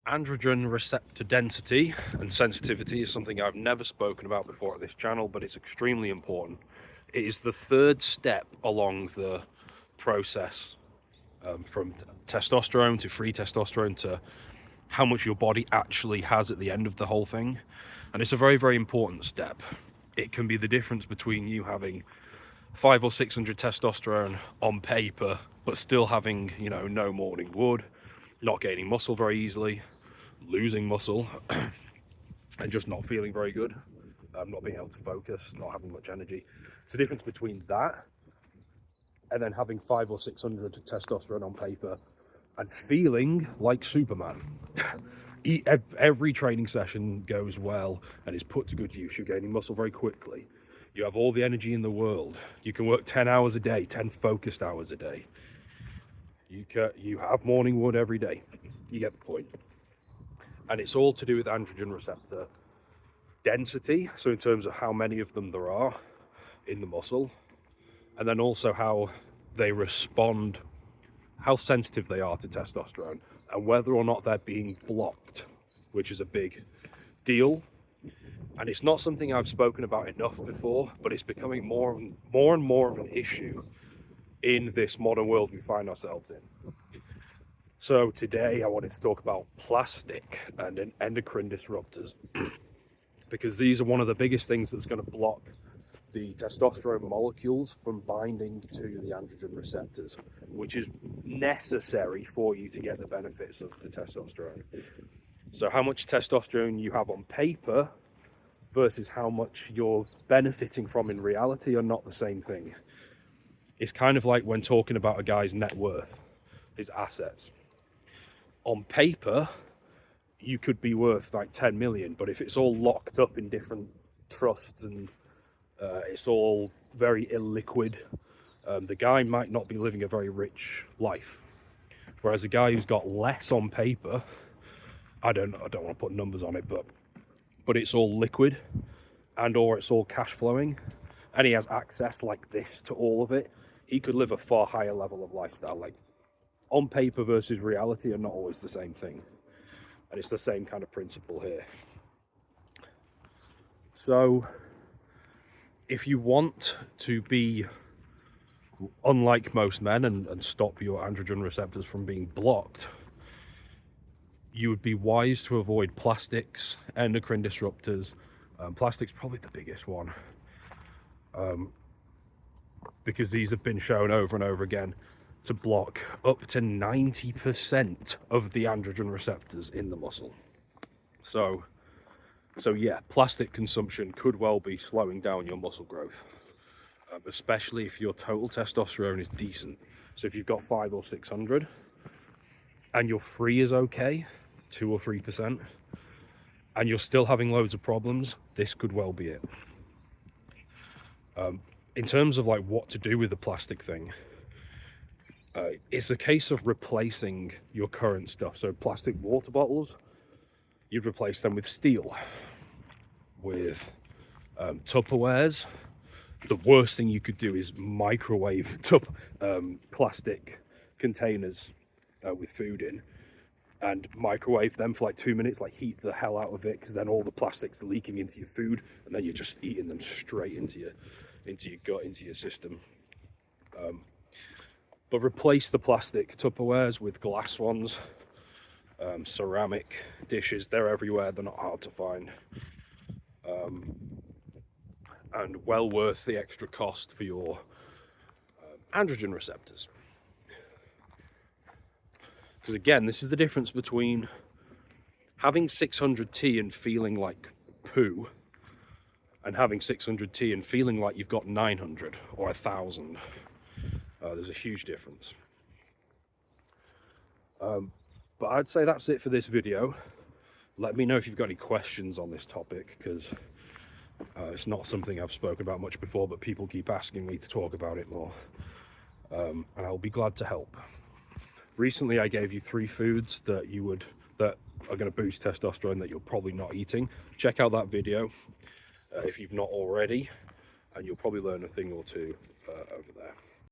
Androgen receptor density and sensitivity is something I've never spoken about before at this channel, but it's extremely important. It is the third step along the process from testosterone to free testosterone to how much your body actually has at the end of the whole thing. And it's a very, very important step. It can be the difference between you having 500 or 600 testosterone on paper, but still having, no morning wood, not gaining muscle very easily, losing muscle, and just not feeling very good, not being able to focus, not having much energy. It's the difference between that and then having 500 or 600 testosterone on paper and feeling like Superman. Every training session goes well and is put to good use. You're gaining muscle very quickly. You have all the energy in the world. You can work 10 hours a day, 10 focused hours a day. You have morning wood every day. You get the point. And it's all to do with androgen receptor density. So in terms of how many of them there are in the muscle, and then also how they respond, how sensitive they are to testosterone, and whether or not they're being blocked, which is a big deal. And it's not something I've spoken about enough before, but it's becoming more and more of an issue in this modern world we find ourselves in. So today I wanted to talk about plastic and endocrine disruptors, because these are one of the biggest things that's going to block the testosterone molecules from binding to the androgen receptors, which is necessary for you to get the benefits of the testosterone. So how much testosterone you have on paper versus how much you're benefiting from in reality are not the same thing. It's kind of like when talking about a guy's net worth, his assets. On paper, you could be worth like 10 million, but if it's all locked up in different trusts and it's all very illiquid, the guy might not be living a very rich life. Whereas a guy who's got less on paper, I don't want to put numbers on it, but it's all liquid and or it's all cash flowing, and he has access like this to all of it, he could live a far higher level of lifestyle. Like, on paper versus reality are not always the same thing. And it's the same kind of principle here. So if you want to be unlike most men and stop your androgen receptors from being blocked, you would be wise to avoid plastics, endocrine disruptors. Plastic's probably the biggest one, because these have been shown over and over again to block up to 90% of the androgen receptors in the muscle. So yeah, plastic consumption could well be slowing down your muscle growth, especially if your total testosterone is decent. So if you've got 500 or 600 and your free is okay, 2 or 3%, and you're still having loads of problems, this could well be it. In terms of like what to do with the plastic thing, it's a case of replacing your current stuff. So plastic water bottles, you'd replace them with steel, with Tupperwares. The worst thing you could do is microwave plastic containers with food in, and microwave them for like 2 minutes, like heat the hell out of it, because then all the plastic's leaking into your food, and then you're just eating them straight into your gut, into your system. But replace the plastic Tupperwares with glass ones, ceramic dishes. They're everywhere, they're not hard to find, and well worth the extra cost for your androgen receptors. Because again, this is the difference between having 600T and feeling like poo, and having 600T and feeling like you've got 900 or 1,000. There's a huge difference. But I'd say that's it for this video. Let me know if you've got any questions on this topic, because it's not something I've spoken about much before, but people keep asking me to talk about it more. And I'll be glad to help. Recently I gave you 3 foods that are going to boost testosterone that you're probably not eating. Check out that video if you've not already, and you'll probably learn a thing or two over there.